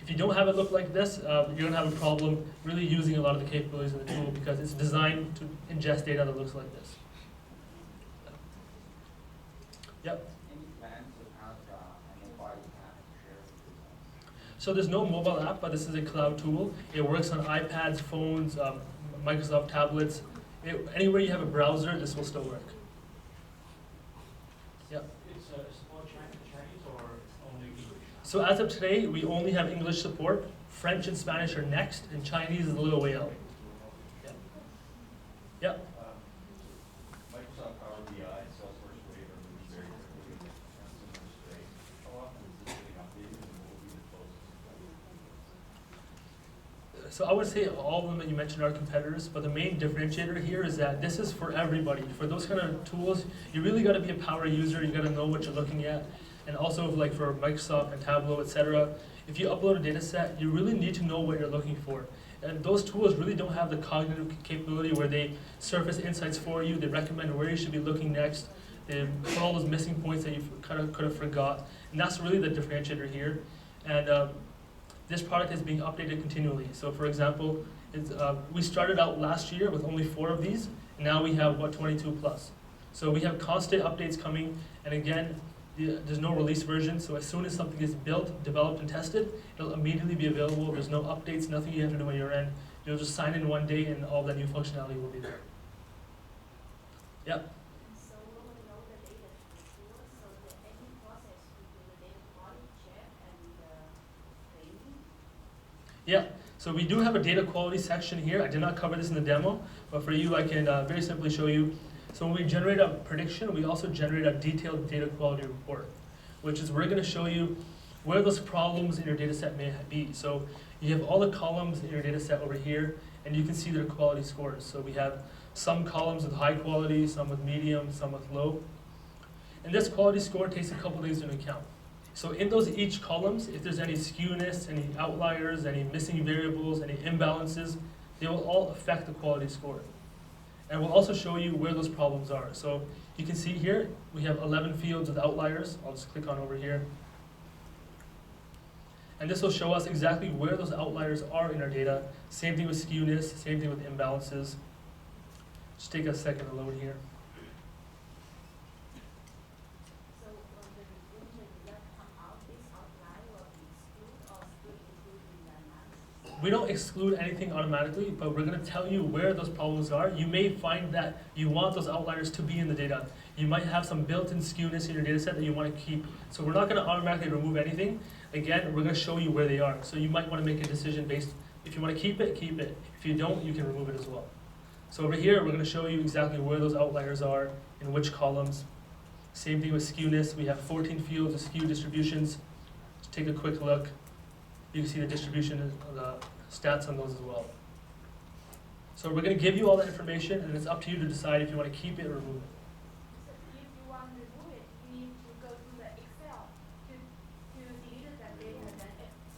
If you don't have it look like this, you're going to have a problem really using a lot of the capabilities of the tool because it's designed to ingest data that looks like this. Yep. Any plans to have a mobile app share with us? So there's no mobile app, but this is a cloud tool. It works on iPads, phones, Microsoft tablets. Anywhere you have a browser, this will still work. Yep. It's support Chinese or only English? So as of today, we only have English support. French and Spanish are next, and Chinese is a little way out. Yep. Yep. Microsoft Power BI, Salesforce Wave are moving very quickly in similar space. How often is this getting updated and what will be the closest? So I would say all of them that you mentioned are competitors, but the main differentiator here is that this is for everybody. For those kind of tools, you really got to be a power user. You got to know what you're looking at. And also like for Microsoft and Tableau, etc., if you upload a data set, you really need to know what you're looking for. And those tools really don't have the cognitive capability where they surface insights for you, they recommend where you should be looking next, they put all those missing points that you kind of could have forgot. And that's really the differentiator here. And this product is being updated continually. So for example, we started out last year with only 4 of these, and now we have, 22 plus. So we have constant updates coming, and again, there's no release version, so as soon as something is built, developed, and tested, it'll immediately be available. There's no updates, nothing you have to do on your end. You'll just sign in one day and all that new functionality will be there. Yep. So when we know the data structure, so that any process we do the data quality check and training. Yeah, so we do have a data quality section here. I did not cover this in the demo, but for you, I can very simply show you. So when we generate a prediction, we also generate a detailed data quality report, which is we're going to show you where those problems in your data set may be. So you have all the columns in your data set over here, and you can see their quality scores. So we have some columns with high quality, some with medium, some with low. And this quality score takes a couple things into account. So in those each columns, if there's any skewness, any outliers, any missing variables, any imbalances, they will all affect the quality score. And we'll also show you where those problems are. So you can see here, we have 11 fields with outliers. I'll just click on over here. And this will show us exactly where those outliers are in our data. Same thing with skewness, same thing with imbalances. Just take a second to load here. So when the result come out, this outline will be excluded or still included in the analysis? We don't exclude anything automatically, but we're going to tell you where those problems are. You may find that you want those outliers to be in the data. You might have some built-in skewness in your data set that you want to keep. So we're not going to automatically remove anything. Again, we're going to show you where they are. So you might want to make a decision based, if you want to keep it, keep it. If you don't, you can remove it as well. So over here, we're going to show you exactly where those outliers are, in which columns. Same thing with skewness. We have 14 fields of skew distributions. Just take a quick look. You can see the distribution of the stats on those as well. So we're going to give you all that information, and it's up to you to decide if you want to keep it or remove it. So if you want to remove it, you need to go to the Excel to delete that data and then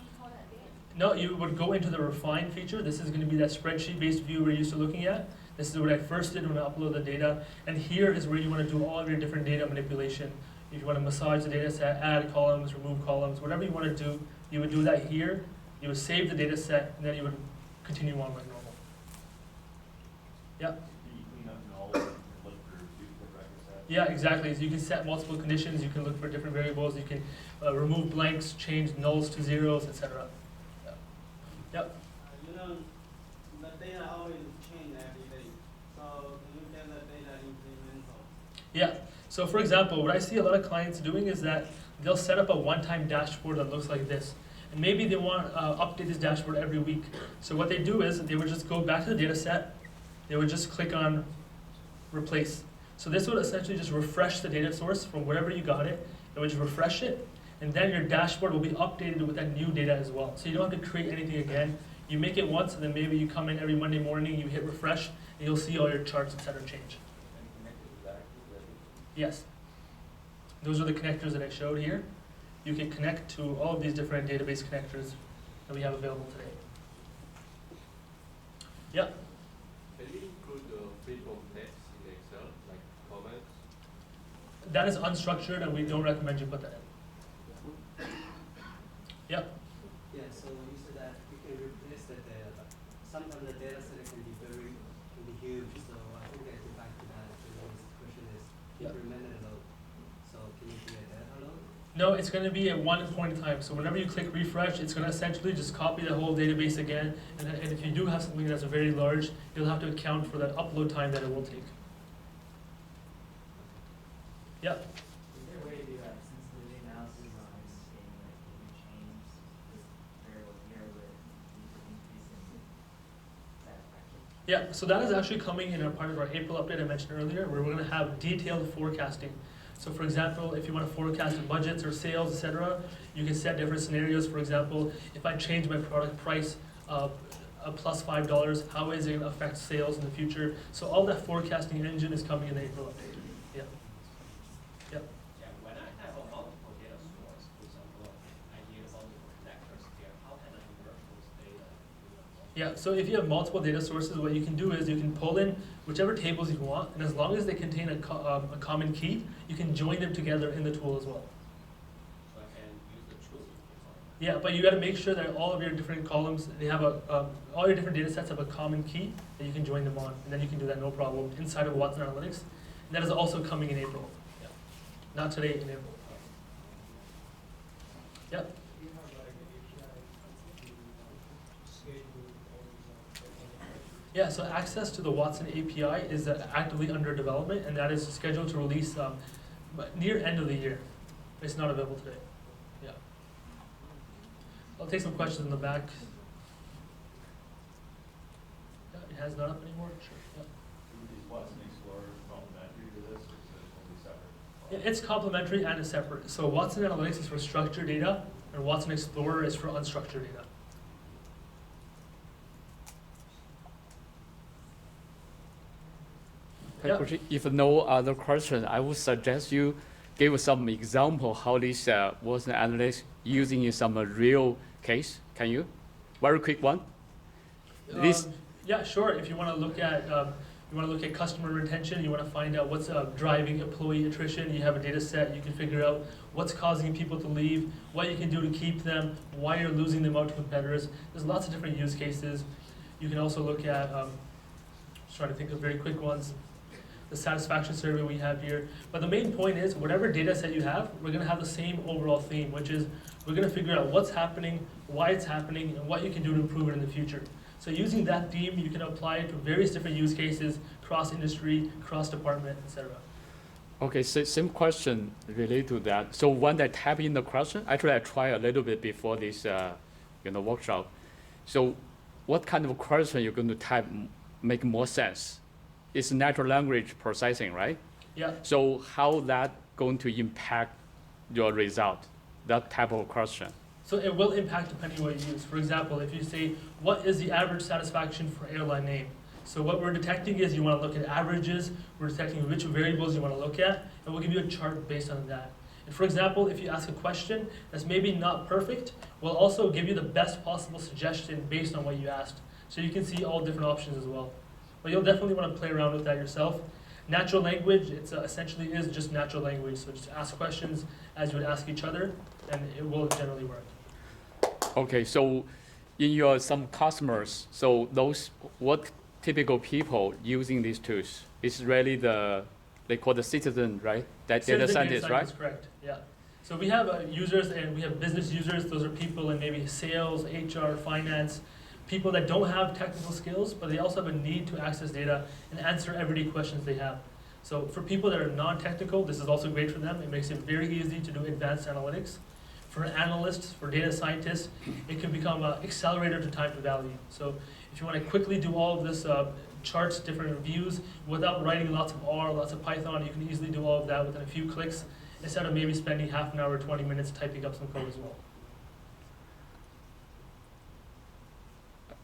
import it again. No, you would go into the refine feature. This is going to be that spreadsheet-based view we're used to looking at. This is what I first did when I uploaded the data. And here is where you want to do all of your different data manipulation. If you want to massage the data set, add columns, remove columns, whatever you want to do, you would do that here. You would save the data set, and then you would continue on like normal. Yeah? Can you clean up null and look for duplicate records? Yeah, exactly. So you can set multiple conditions. You can look for different variables. You can remove blanks, change nulls to zeros, etc. Yeah. Yep. You know, the data always change every day. So can you get the data incremental? Yeah. So for example, what I see a lot of clients doing is that they'll set up a one-time dashboard that looks like this. And maybe they want to update this dashboard every week. So what they do is they would just go back to the data set. They would just click on replace. So this would essentially just refresh the data source from wherever you got it. It would just refresh it. And then your dashboard will be updated with that new data as well. So you don't have to create anything again. You make it once, and then maybe you come in every Monday morning, you hit refresh, and you'll see all your charts, etc. change. And connected to that, Yes. Those are the connectors that I showed here. You can connect to all of these different database connectors that we have available today. Yeah? Can you include freeform text in Excel, like comments? That is unstructured, and we don't recommend you put that in. Yeah? Yeah, so you said that you can replace the data, but sometimes the data set can be huge, so I think I go back to that. So the question is Yeah. incremental load. So can you do a data load? No, it's going to be at one point in time. So whenever you click refresh, it's going to essentially just copy the whole database again. And if you do have something that's very large, you'll have to account for that upload time that it will take. Yeah. Is there a way to do that sensitivity analysis on saying like if you change this variable here would increase in satisfaction? Yeah, so that is actually coming in a part of our April update I mentioned earlier, where we're going to have detailed forecasting. So for example, if you want to forecast budgets or sales, etc., you can set different scenarios. For example, if I change my product price plus $5, how is it going to affect sales in the future? So all that forecasting engine is coming in the April update. Yeah. Yeah. Yeah, when I have a multiple data source, for example, I need multiple connectors here, how can I convert those data to Yeah, so if you have multiple data sources, what you can do is you can pull in whichever tables you want, and as long as they contain a common key, you can join them together in the tool as well. so I can use the truth key? Yeah, but you got to make sure that all of your different columns, they have all your different data sets have a common key that you can join them on, and then you can do that no problem inside of Watson Analytics. And that is also coming in April. Yeah. Not today, in April. Yeah. Yeah, so access to the Watson API is actively under development, and that is scheduled to release near end of the year. It's not available today. Yeah. I'll take some questions in the back. Yeah, it has not up anymore? Sure. Yeah. Is Watson Explorer complementary to this, or is it totally separate? Yeah, it's complementary and it's separate. So Watson Analytics is for structured data, and Watson Explorer is for unstructured data. Yeah. If no other question, I would suggest you give some example how this Watson Analytics using in some real case. Can you? Very quick one. This. Yeah, sure. If you want to look at customer retention, you want to find out what's driving employee attrition. You have a data set. You can figure out what's causing people to leave, what you can do to keep them, why you're losing them out to competitors. There's lots of different use cases. You can also look at. Just trying to think of very quick ones. The satisfaction survey we have here. But the main point is, whatever data set you have, we're going to have the same overall theme, which is we're going to figure out what's happening, why it's happening, and what you can do to improve it in the future. So using that theme, you can apply it to various different use cases, cross-industry, cross-department, etc. Okay, so same question related to that. So when I type in the question, actually I try a little bit before this workshop. So what kind of question you're going to type make more sense? It's natural language processing, right? Yeah. So how that going to impact your result, that type of question? So it will impact depending on what you use. For example, if you say, what is the average satisfaction for airline name? So what we're detecting is you want to look at averages, we're detecting which variables you want to look at, and we'll give you a chart based on that. And for example, if you ask a question that's maybe not perfect, we'll also give you the best possible suggestion based on what you asked. So you can see all different options as well. But you'll definitely want to play around with that yourself. Natural language, it's essentially is just natural language. So just ask questions as you would ask each other, and it will generally work. Okay, so in your some customers, so those what typical people using these tools? It's really they call the citizen, right? That data scientist, right? Correct. Yeah. So we have users and we have business users. Those are people in maybe sales, HR, finance. People that don't have technical skills, but they also have a need to access data and answer everyday questions they have. So for people that are non-technical, this is also great for them. It makes it very easy to do advanced analytics. For analysts, for data scientists, it can become an accelerator to time to value. So if you want to quickly do all of this charts, different views, without writing lots of R, lots of Python, you can easily do all of that within a few clicks, instead of maybe spending half an hour, 20 minutes typing up some code as well.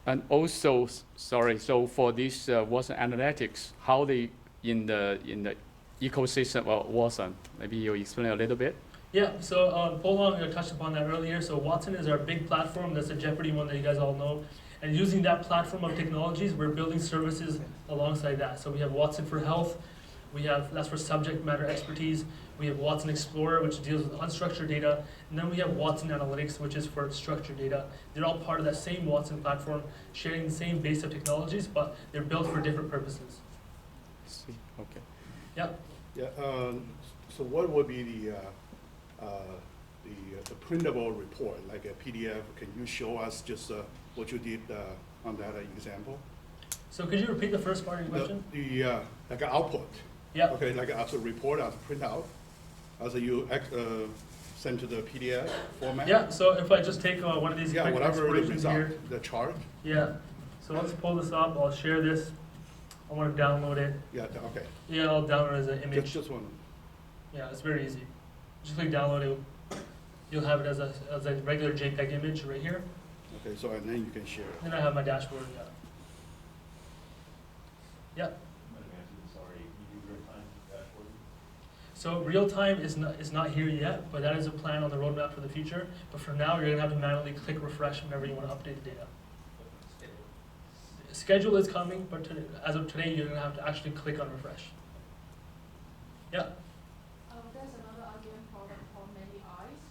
And also, sorry, so for this Watson Analytics, how they in the ecosystem of Watson, maybe you explain a little bit? Yeah, so Paul touched upon that earlier. So Watson is our big platform. That's the Jeopardy one that you guys all know. And using that platform of technologies, we're building services alongside that. So we have Watson for Health. That's for subject matter expertise. We have Watson Explorer, which deals with unstructured data. And then we have Watson Analytics, which is for structured data. They're all part of that same Watson platform, sharing the same base of technologies, but they're built for different purposes. See, okay. Yep. Yeah, so what would be the printable report, like a PDF? Can you show us just what you did on that example? So could you repeat the first part of your question? Like an output. Yeah. Okay, like as a report, as a printout, as you send to the PDF format? Yeah, so if I just take one of these Yeah, quick whatever the explorations result, here. the chart. Yeah, so let's pull this up. I'll share this. I want to download it. Yeah, okay. Yeah, I'll download it as an image. Just one. Yeah, it's very easy. Just click download it. You'll have it as a regular JPEG image right here. Okay, so and then you can share it. Then I have my dashboard. Yeah. Yep. Sorry, you do real-time dashboarding? So real time is not here yet, but that is a plan on the roadmap for the future. But for now, you're gonna have to manually click refresh whenever you want to update the data. Schedule is coming, but as of today, you're gonna have to actually click on refresh. Yeah. There's another IBM product called Many Eyes,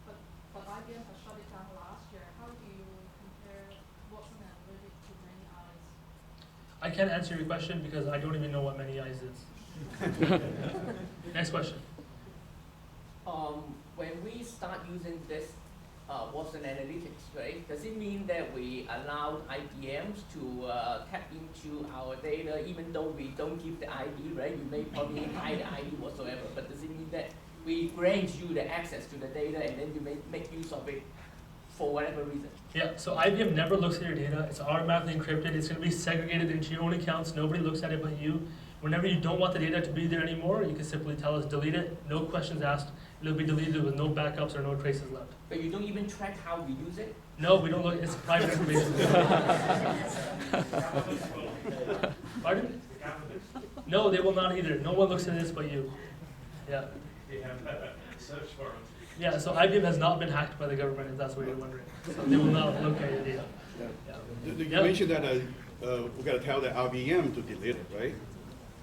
but IBM has shut it down last year. How do you compare Watson Analytics to Many Eyes? I can't answer your question because I don't even know what Many Eyes is. Next question. When we start using this Watson Analytics, right, does it mean that we allow IBMs to tap into our data even though we don't give the ID, right? You may probably hide the ID whatsoever, but does it mean that we grant you the access to the data and then you may make use of it for whatever reason? Yeah, so IBM never looks at your data. It's automatically encrypted. It's going to be segregated into your own accounts. Nobody looks at it but you. Whenever you don't want the data to be there anymore, you can simply tell us delete it. No questions asked. It'll be deleted with no backups or no traces left. But you don't even track how we use it? No, we don't look. It's private information. Pardon? No, they will not either. No one looks at this but you. Yeah. Search for them. Yeah, so IBM has not been hacked by the government, if that's what you're wondering. So they will not look at your data. Yeah. You Yep. mentioned that we gotta tell the IBM to delete it, right?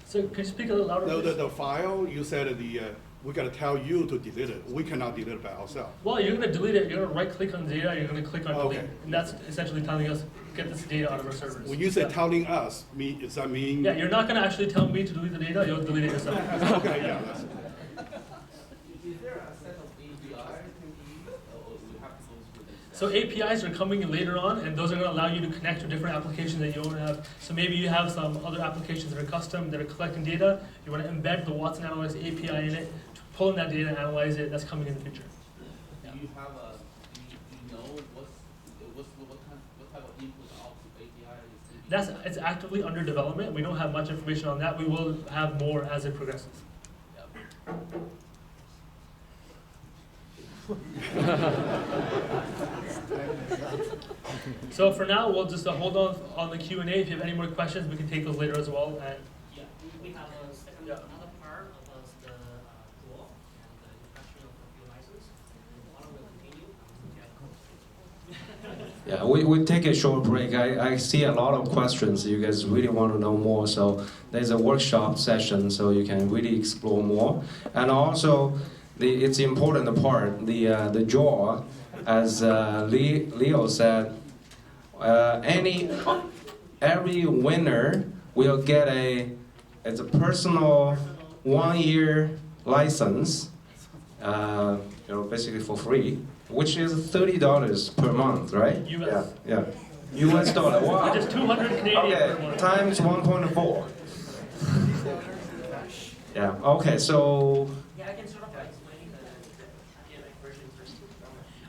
So can you speak a little louder, No, please? the file, you said we gotta tell you to delete it. We cannot delete it by ourselves. Well, you're going to delete it. You're going to right-click on data. You're going to click on delete. Okay. And that's essentially telling us, get this data out of our servers. When you say Yeah. telling us, does that mean? Yeah, you're not going to actually tell me to delete the data. You'll delete it yourself. Okay, yeah, that's. Is there a set of API can be used, or we have to go through this? So APIs are coming in later on, and those are going to allow you to connect to different applications that you don't have. So maybe you have some other applications that are custom, that are collecting data. You want to embed the Watson Analytics API in it, to pull in that data and analyze it. That's coming in the future. Do you have a, do you know what type of input output API is? It's actively under development. We don't have much information on that. We will have more as it progresses. So for now, we'll just hold on the Q&A. If you have any more questions, we can take those later as well. And Yeah, we have a second, Yeah. another part about the tool and the introduction of the few license. And Warren will continue. Yeah, we take a short break. I see a lot of questions. You guys really want to know more. So there's a workshop session so you can really explore more. And also, it's important part, the draw, as Leo said, every winner will get it's a personal 1-year license, basically for free, which is $30 per month, right? US. Yeah. US dollar. Wow. Which is 200 Canadian per Okay, month. times 1.4. Yeah. Okay. So. Yeah, I can sort of explain the academic version first.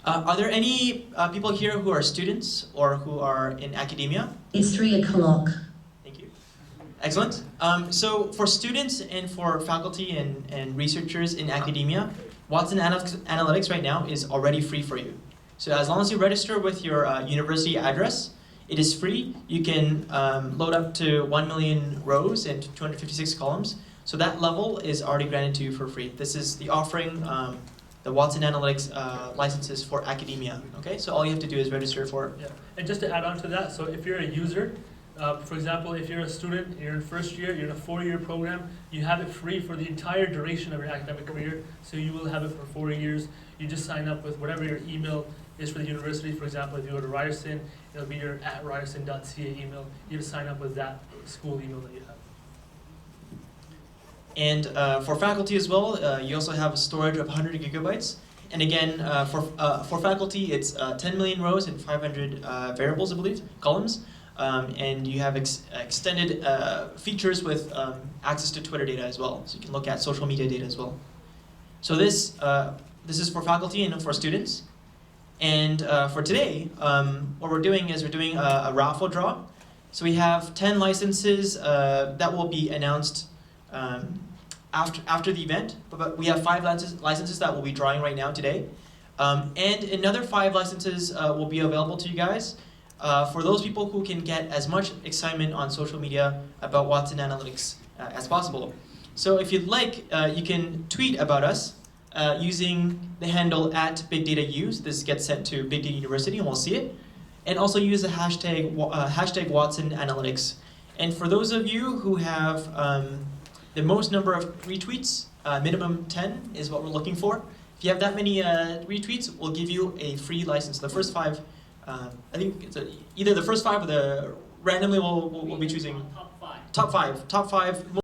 Are there any people here who are students or who are in academia? It's 3 o'clock. Thank you. Excellent. So for students and for faculty and researchers in academia, Watson Analytics right now is already free for you. So as long as you register with your university address, it is free. You can load up to 1 million rows and 256 columns. So that level is already granted to you for free. This is the offering, the Watson Analytics licenses for academia. Okay, so all you have to do is register for. Yeah, and just to add on to that, so if you're a user, For example, if you're a student, you're in first year, you're in a 4-year program, you have it free for the entire duration of your academic career. So you will have it for 4 years. You just sign up with whatever your email is for the university. For example, if you go to Ryerson, it'll be your @ryerson.ca email. You just sign up with that school email that you have. And for faculty as well, you also have a storage of 100 gigabytes. And again, for faculty, it's 10 million rows and 500 variables, I believe, columns. And you have extended features with access to Twitter data as well. So you can look at social media data as well. So this is for faculty and for students. And for today, what we're doing is we're doing a raffle draw. So we have 10 licenses that will be announced after the event, but we have 5 licenses that we'll be drawing right now today. And another 5 licenses will be available to you guys for those people who can get as much excitement on social media about Watson Analytics as possible. So if you'd like, you can tweet about us using the handle @BigDataUse. This gets sent to Big Data University and we'll see it. And also use the hashtag Watson Analytics. And for those of you who have the most number of retweets, minimum 10 is what we're looking for. If you have that many retweets, we'll give you a free license. The first 5, I think it's either the first 5 or randomly we'll be choosing Top 5. top 5